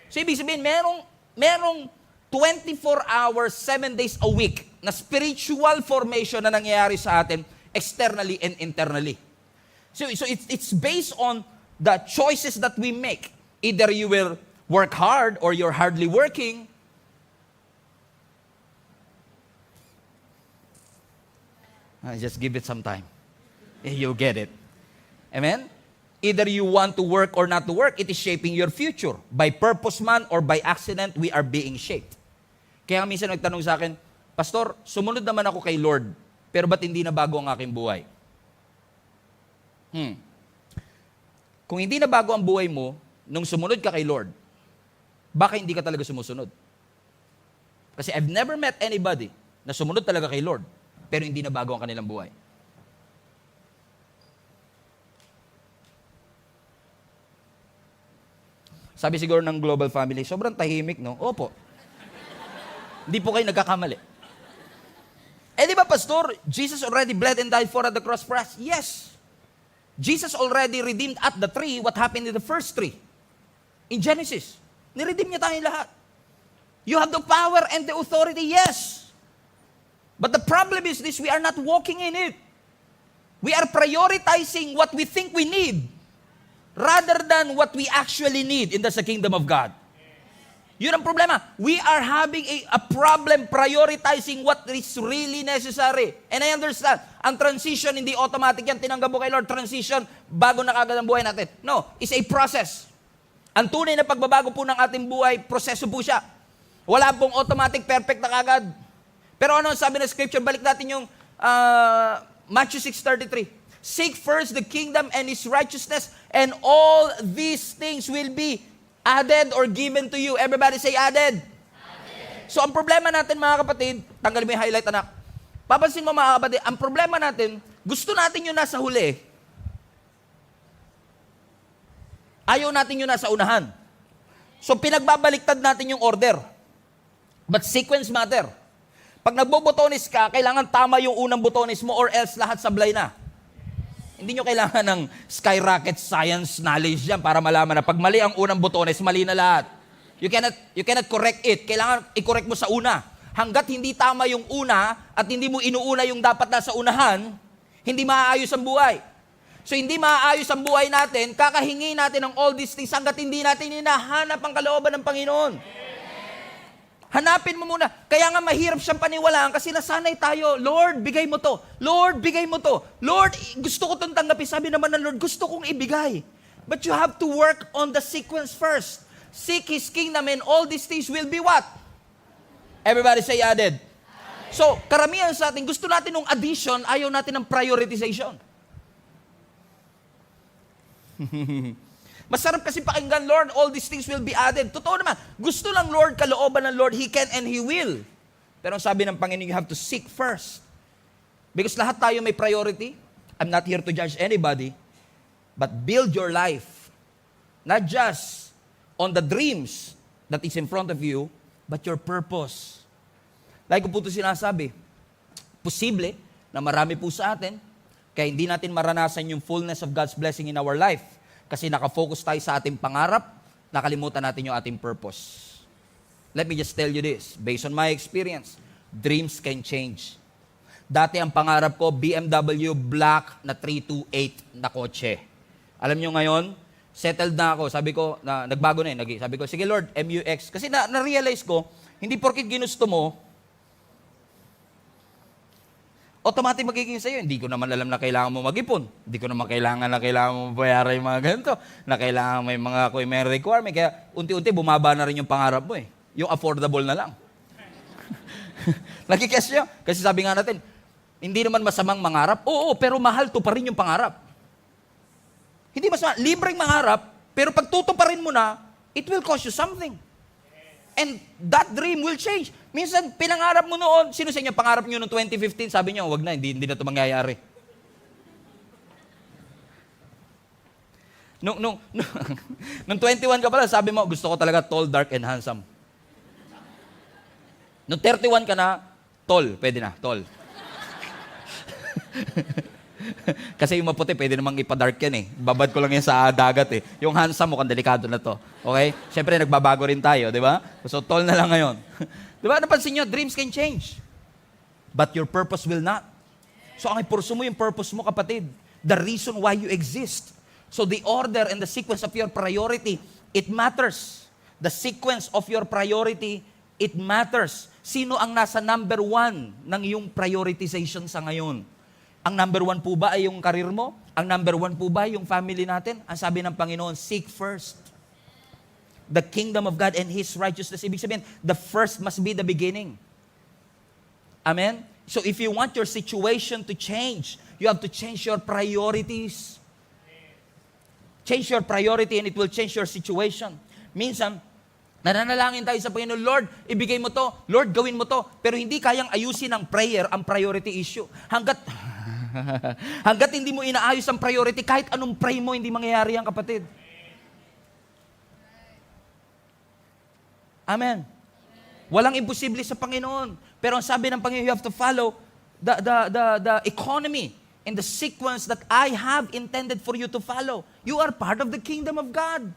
So ibig sabihin, merong 24 hours, 7 days a week na spiritual formation na nangyayari sa atin externally and internally. So it's based on the choices that we make. Either you will work hard or you're hardly working. Just give it some time. You'll get it. Amen? Either you want to work or not to work, it is shaping your future. By purpose man or by accident, we are being shaped. Kaya minsan nagtanong sa akin, Pastor, sumunod naman ako kay Lord, pero ba't hindi na bago ang aking buhay? Kung hindi na bago ang buhay mo, nung sumunod ka kay Lord, baka hindi ka talaga sumusunod. Kasi I've never met anybody na sumunod talaga kay Lord, pero hindi na bago ang kanilang buhay. Sabi siguro ng global family, sobrang tahimik, no? Opo. Hindi po kayo nagkakamali. Eh di ba, Pastor, Jesus already bled and died for at the cross for us? Yes. Jesus already redeemed at the tree what happened in the first tree. In Genesis. Niredeem niya tayong lahat. You have the power and the authority, yes. But the problem is this, we are not walking in it. We are prioritizing what we think we need rather than what we actually need in the kingdom of God. Yun ang problema. We are having a problem prioritizing what is really necessary. And I understand, ang transition hindi automatic yan. Tinanggap mo kay Lord, transition, bago na kagad ang buhay natin. No, it's a process. Ang tunay na pagbabago po ng ating buhay, proseso po siya. Wala pong automatic, perfect na kagad. Pero ano sabi ng scripture? Balik natin yung Matthew 6:33. Seek first the kingdom and His righteousness, and all these things will be added or given to you. Everybody say added. So ang problema natin, mga kapatid, tanggalin mo yung highlight, anak. Papansin mo, mga kapatid, ang problema natin, gusto natin yung nasa huli. Ayaw natin yung nasa unahan. So pinagbabaliktad natin yung order. But sequence matter. Pag nagbobotones ka, kailangan tama yung unang botones mo or else lahat sablay na. Hindi nyo kailangan ng skyrocket science knowledge dyan para malaman na pag mali ang unang botones, mali na lahat. You cannot correct it. Kailangan i-correct mo sa una. Hanggat hindi tama yung una at hindi mo inuuna yung dapat nasa unahan, hindi maaayos ang buhay. So hindi maaayos ang buhay natin, kakahingi natin ng all these things hanggat hindi natin hinahanap ang kalooban ng Panginoon. Hanapin mo muna. Kaya nga mahirap siyang paniwalaan kasi nasanay tayo. Lord, bigay mo to. Lord, bigay mo to. Lord, gusto ko itong tanggapin. Sabi naman ng Lord, gusto kong ibigay. But you have to work on the sequence first. Seek His kingdom and all these things will be what? Everybody say added. So, karamihan sa atin, gusto natin ng addition, ayaw natin ng prioritization. Masarap kasi pakinggan, Lord, all these things will be added. Totoo naman, gusto lang Lord, kalooban ng Lord, He can and He will. Pero ang sabi ng Panginoon, you have to seek first. Because lahat tayo may priority. I'm not here to judge anybody, but build your life, not just on the dreams that is in front of you, but your purpose. Like ko po ito sinasabi, posible na marami po sa atin, kaya hindi natin maranasan yung fullness of God's blessing in our life. Kasi nakafocus tayo sa ating pangarap, nakalimutan natin yung ating purpose. Let me just tell you this, based on my experience, dreams can change. Dati ang pangarap ko, BMW black na 328 na kotse. Alam nyo ngayon, settled na ako. Sabi ko, nagbago na yun. Sabi ko, sige Lord, MUX. Kasi na-realize ko, hindi porkit ginusto mo, automatic magiging sa'yo. Hindi ko naman alam na kailangan mo mag-ipon. Hindi ko naman kailangan mo bayaran yung mga ganito. Na kailangan may mga may requirement. Kaya unti-unti bumaba na rin yung pangarap mo eh. Yung affordable na lang. Nagkikes nyo? Kasi sabi nga natin, hindi naman masamang mangarap. Oo, pero mahal to pa rin yung pangarap. Hindi masama. Libreng mangarap, pero pag tutuparin mo na, it will cost you something. And that dream will change. Minsan, pinangarap mo noon, sino sa inyo, pangarap nyo noong 2015, sabi nyo, wag na, hindi na ito mangyayari. Nung 21 ka pala, sabi mo, gusto ko talaga tall, dark, and handsome. Nung 31 ka na, tall, pwede na, tall. Kasi yung maputi, pwede namang ipadark yan eh. Babad ko lang yan sa dagat eh. Yung handsome, mukhang delikado na to. Okay? Siyempre, nagbabago rin tayo, di ba? So, tall na lang ngayon. Di ba? Napansin nyo, dreams can change. But your purpose will not. So, ang ipurso mo yung purpose mo, kapatid. The reason why you exist. So, the order and the sequence of your priority, it matters. The sequence of your priority, it matters. Sino ang nasa number 1 ng iyong prioritization sa ngayon? Ang number 1 po ba ay yung karir mo? Ang number 1 po ba yung family natin? Ang sabi ng Panginoon, seek first the kingdom of God and His righteousness. Ibig sabihin, the first must be the beginning. Amen? So if you want your situation to change, you have to change your priorities. Change your priority and it will change your situation. Minsan, nananalangin tayo sa Panginoon, Lord, ibigay mo to. Lord, gawin mo to. Pero hindi kayang ayusin ng prayer ang priority issue. Hanggat hindi mo inaayos ang priority, kahit anong pray mo, hindi mangyayari yan, kapatid. Amen. Walang imposible sa Panginoon. Pero ang sabi ng Panginoon, you have to follow the economy and the sequence that I have intended for you to follow. You are part of the kingdom of God.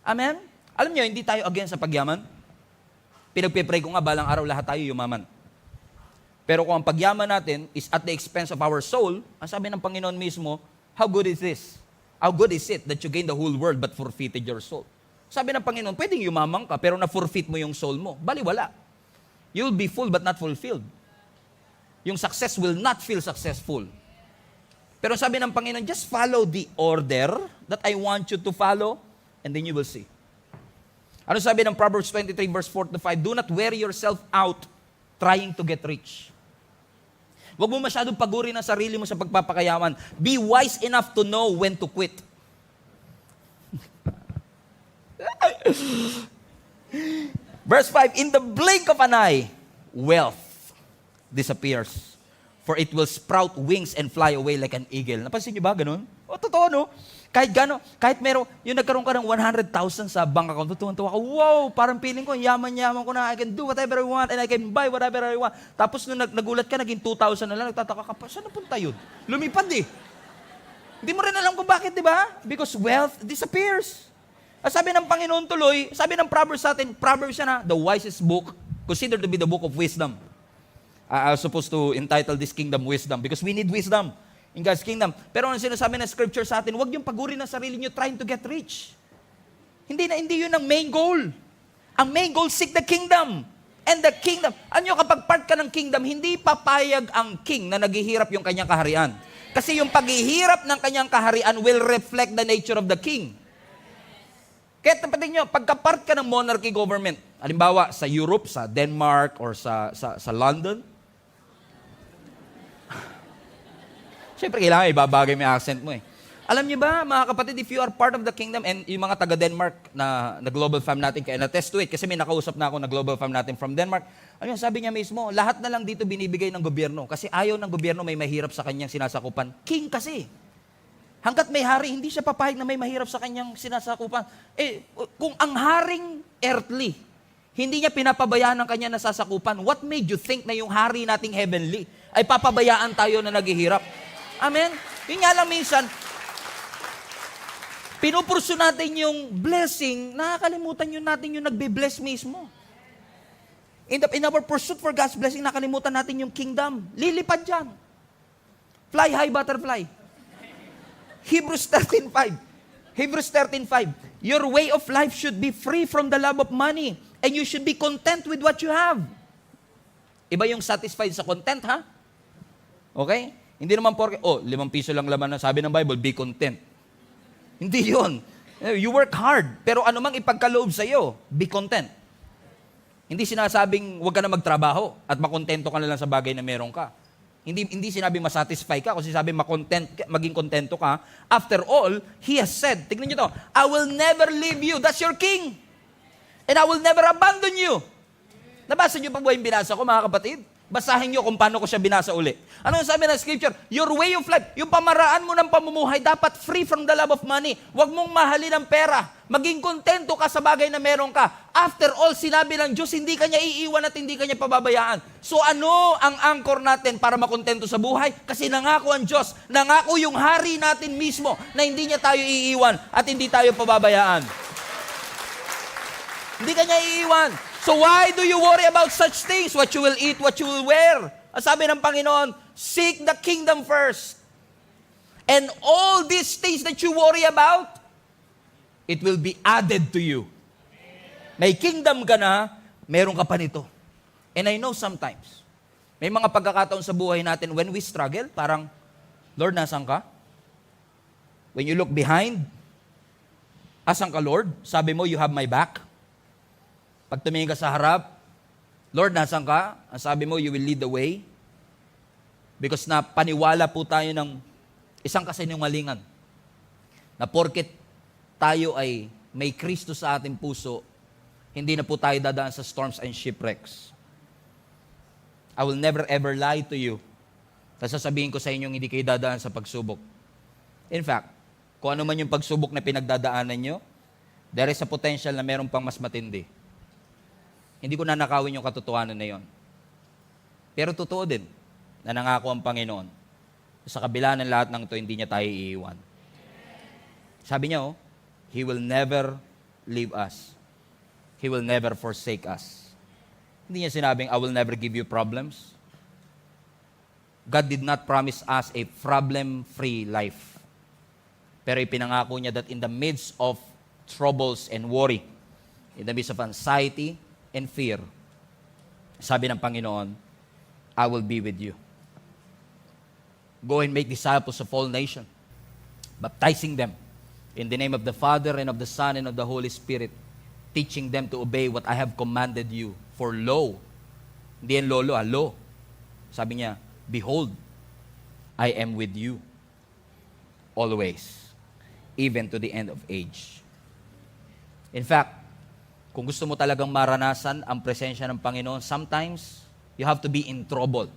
Amen? Alam niyo, hindi tayo against sa pagyaman. Pinagpipray ko nga, balang araw lahat tayo yumaman. Pero kung ang pagyaman natin is at the expense of our soul, ang sabi ng Panginoon mismo, how good is this? How good is it that you gain the whole world but forfeited your soul? Sabi ng Panginoon, pwedeng yumamang ka pero na-forfeit mo yung soul mo. Baliwala. You'll be full but not fulfilled. Yung success will not feel successful. Pero sabi ng Panginoon, just follow the order that I want you to follow and then you will see. Ano sabi ng Proverbs 23 verse 4-5? Do not wear yourself out trying to get rich. Huwag mo masyadong pagurin ang sarili mo sa pagpapakayaman. Be wise enough to know when to quit. Verse 5, in the blink of an eye, wealth disappears. For it will sprout wings and fly away like an eagle. Napansin niyo ba ganun? O, totoo, no? Kahit meron, yung nagkaroon ka ng 100,000 sa bank account, tutuwa ka, wow, parang feeling ko, yaman-yaman ko na, I can do whatever I want and I can buy whatever I want. Tapos nung nagulat ka, naging 2,000 na lang, nagtataka ka pa, saan napunta yun? Lumipad eh. Hindi mo rin alam kung bakit, di ba? Because wealth disappears. Sabi ng Panginoon tuloy, sabi ng Proverbs sa atin, Proverbs siya na, the wisest book, considered to be the book of wisdom. I was supposed to entitle this kingdom wisdom because we need wisdom in God's kingdom. Pero ang sinasabi ng scripture sa atin, huwag yung pagurin ng sarili nyo trying to get rich. Hindi yun ang main goal. Ang main goal, seek the kingdom. And the kingdom, ano kapag part ka ng kingdom, hindi papayag ang king na naghihirap yung kanyang kaharian. Kasi yung paghihirap ng kanyang kaharian will reflect the nature of the king. Kaya tapatin nyo, pagka part ka ng monarchy government, Halimbawa, sa Europe, sa Denmark, or sa London. Siyempre, kailangan ibabagay mo yung accent mo eh. Alam niyo ba, mga kapatid, if you are part of the kingdom, and yung mga taga-Denmark na global fam natin, kaya na-test to it, kasi may nakausap na ako na global fam natin from Denmark, ano yun, sabi niya mismo, lahat na lang dito binibigay ng gobyerno, kasi ayaw ng gobyerno may mahirap sa kanyang sinasakupan. King kasi. Hanggat may hari, hindi siya papayag na may mahirap sa kanyang sinasakupan. Eh, kung ang haring earthly, hindi niya pinapabayaan ang kanyang nasasakupan, what made you think na yung hari nating heavenly ay papabayaan tayo na naghihirap? Amen? Yun nga lang minsan, pinupurso natin yung blessing, nakakalimutan yun natin yung nagbe-bless mismo. In our pursuit for God's blessing, nakalimutan natin yung kingdom. Lilipad dyan. Fly high, butterfly. Hebrews 13:5. Hebrews 13:5. Your way of life should be free from the love of money, and you should be content with what you have. Iba yung satisfied sa content, ha? Okay? Hindi naman porke, 5 piso lang laman na sabi ng Bible, be content. Hindi yun. You work hard, pero anumang ipagkaloob sa iyo, be content. Hindi sinasabing huwag ka na magtrabaho at makontento ka na lang sa bagay na meron ka. Hindi sinabing masatisfy ka, kasi sabi maging kontento ka. After all, He has said, tignan niyo to, I will never leave you, that's your King. And I will never abandon you. Nabasa niyo pa ba yung binasa ko, mga kapatid? Basahin niyo kung paano ko siya binasa uli. Ano yung sabi ng scripture? Your way of life, yung pamaraan mo ng pamumuhay, dapat free from the love of money. Huwag mong mahalin ang pera. Maging kontento ka sa bagay na meron ka. After all, sinabi ng Diyos, hindi ka niya iiwan at hindi ka niya pababayaan. So ano ang anchor natin para makontento sa buhay? Kasi nangako ang Diyos, nangako yung hari natin mismo na hindi niya tayo iiwan at hindi tayo pababayaan. Hindi ka niya iiwan. So why do you worry about such things? What you will eat, what you will wear. Ang sabi ng Panginoon, seek the kingdom first. And all these things that you worry about, it will be added to you. May kingdom ka na, meron ka pa nito. And I know sometimes, may mga pagkakataon sa buhay natin when we struggle, parang, Lord, nasan ka? When you look behind, asan ka, Lord? Sabi mo, you have my back. Pag tumingin ka sa harap, Lord, nasan ka? Ang sabi mo, you will lead the way. Because na paniwala po tayo ng isang kasinungalingan na porket tayo ay may Kristo sa ating puso, hindi na po tayo dadaan sa storms and shipwrecks. I will never ever lie to you. Tapos sasabihin ko sa inyong hindi kayo dadaan sa pagsubok. In fact, kung ano man yung pagsubok na pinagdadaanan nyo, there is a potential na meron pang mas matindi. Hindi ko nanakawin yung katotohanan na yon. Pero totoo din na nangako ang Panginoon. Sa kabila ng lahat ng ito, hindi niya tayo iiwan. Sabi niya, He will never leave us. He will never forsake us. Hindi niya sinabing, I will never give you problems. God did not promise us a problem-free life. Pero ipinangako niya that in the midst of troubles and worry, in the midst of anxiety and fear, sabi ng Panginoon, I will be with you. Go and make disciples of all nations, baptizing them in the name of the Father and of the Son and of the Holy Spirit, teaching them to obey what I have commanded you. For lo, hindi yan lolo, lo. Sabi niya, behold, I am with you always, even to the end of age. In fact, kung gusto mo talagang maranasan ang presensya ng Panginoon, sometimes you have to be in trouble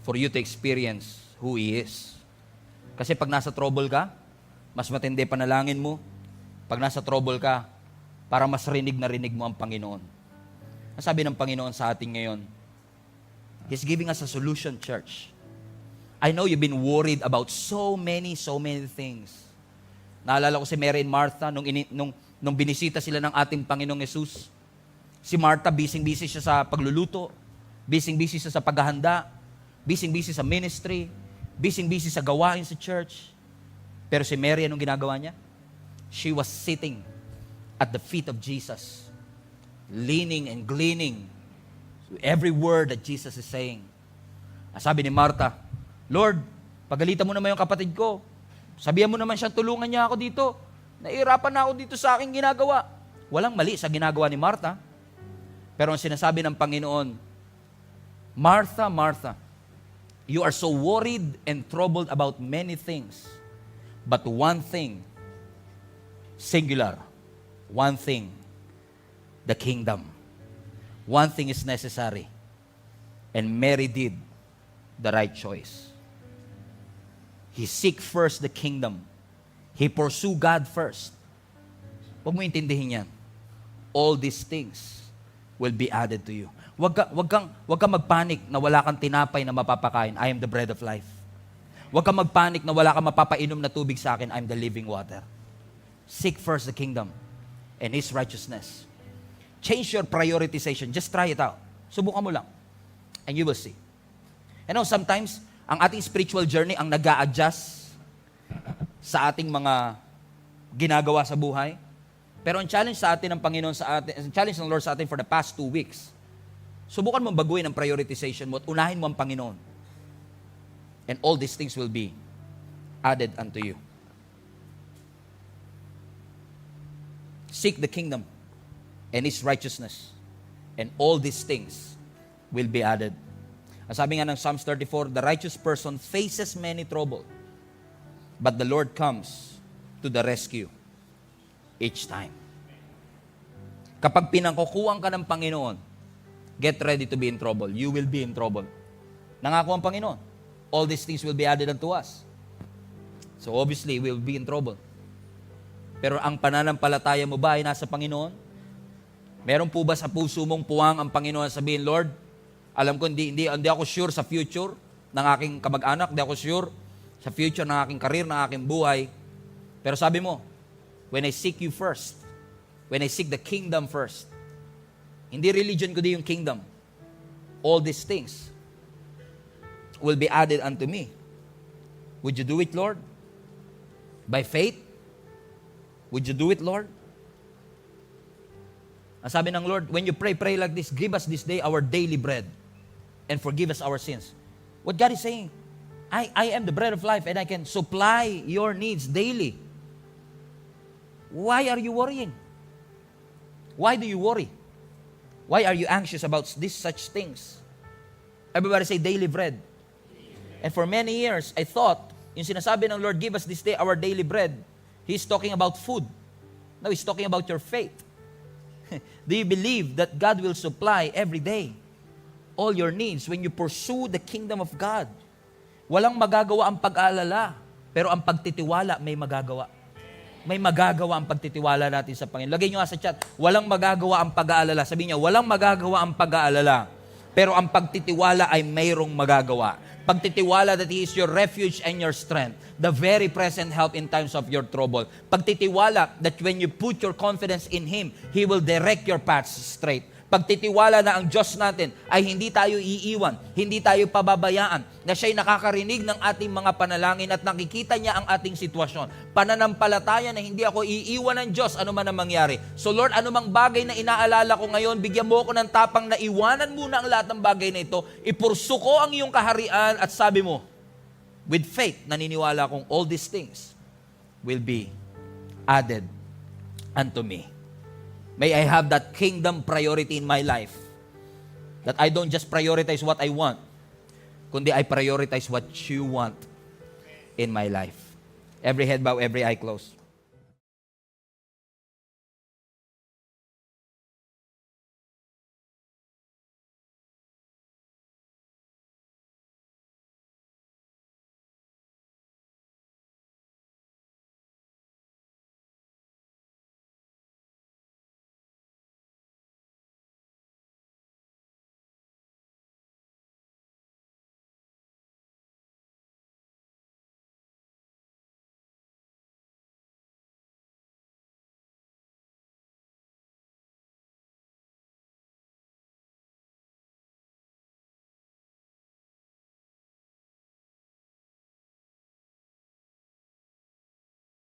for you to experience who He is. Kasi pag nasa trouble ka, mas matindi panalangin mo. Pag nasa trouble ka, para mas rinig na rinig mo ang Panginoon. Ang sabi ng Panginoon sa atin ngayon, He's giving us a solution, church. I know you've been worried about so many things. Naalala ko si Mary and Martha nung binisita sila ng ating Panginoong Yesus. Si Martha, busy-busy siya sa pagluluto, busy-busy siya sa paghahanda, busy-busy sa ministry, busy-busy sa gawain sa church. Pero si Mary, anong ginagawa niya? She was sitting at the feet of Jesus, leaning and gleaning to every word that Jesus is saying. Sabi ni Martha, Lord, pagalitan mo naman yung kapatid ko. Sabihan mo naman siya, tulungan niya ako dito. Nahihirapan na ako dito sa aking ginagawa. Walang mali sa ginagawa ni Martha. Pero ang sinasabi ng Panginoon, Martha, Martha, you are so worried and troubled about many things. But one thing, singular, one thing, the kingdom. One thing is necessary. And Mary did the right choice. He seek first the kingdom. He pursue God first. Huwag mo intindihin yan. All these things will be added to you. Wag kang magpanik na wala kang tinapay na mapapakain. I am the bread of life. Wag kang magpanik na wala kang mapapainom na tubig sa akin. I am the living water. Seek first the kingdom and His righteousness. Change your prioritization. Just try it out. Subukan mo lang. And you will see. You know, sometimes, ang ating spiritual journey ang nag-a-adjust sa ating mga ginagawa sa buhay. Pero ang challenge sa atin ng Panginoon ang challenge ng Lord sa atin for the past 2 weeks, subukan mong baguhin ang prioritization mo at unahin mo ang Panginoon. And all these things will be added unto you. Seek the kingdom and His righteousness, and all these things will be added. Ang sabi nga ng Psalms 34, the righteous person faces many trouble, but the Lord comes to the rescue each time. Kapag pinangkukuhan ka ng Panginoon, get ready to be in trouble. You will be in trouble. Nangako ang Panginoon, all these things will be added unto us. So obviously, we will be in trouble. Pero ang pananampalataya mo ba ay nasa Panginoon? Meron po ba sa puso mong puwang ang Panginoon sabihin, Lord, alam ko hindi ako sure sa future ng aking kamag-anak, hindi ako sure sa future ng aking karir, ng aking buhay. Pero sabi mo, when I seek you first, when I seek the kingdom first, hindi religion kundi yung kingdom, all these things will be added unto me. Would you do it, Lord? By faith? Would you do it, Lord? Ang sabi ng Lord, when you pray like this, give us this day our daily bread and forgive us our sins. What God is saying, I am the bread of life and I can supply your needs daily. Why are you worrying? Why do you worry? Why are you anxious about such things? Everybody say daily bread. And for many years, I thought, yung sinasabi ng Lord, give us this day our daily bread, He's talking about food. No, He's talking about your faith. Do you believe that God will supply every day all your needs when you pursue the kingdom of God? Walang magagawa ang pag-aalala, pero ang pagtitiwala may magagawa. May magagawa ang pagtitiwala natin sa Panginoon. Lagay nyo nga sa chat, walang magagawa ang pag-aalala. Sabi niya, walang magagawa ang pag-aalala, pero ang pagtitiwala ay mayroong magagawa. Pagtitiwala that He is your refuge and your strength, the very present help in times of your trouble. Pagtitiwala that when you put your confidence in Him, He will direct your paths straight. Pagtitiwala na ang Diyos natin ay hindi tayo iiwan, hindi tayo pababayaan, na Siya'y nakakarinig ng ating mga panalangin at nakikita niya ang ating sitwasyon. Pananampalataya na hindi ako iiwan ng Diyos ano man ang mangyari. So Lord, anumang bagay na inaalala ko ngayon, bigyan mo ako ng tapang na iwanan muna ang lahat ng bagay na ito, ipursu ko ang iyong kaharian at sabi mo, with faith, naniniwala kong all these things will be added unto me. May I have that kingdom priority in my life. That I don't just prioritize what I want, kundi I prioritize what you want in my life. Every head bow, every eye closed.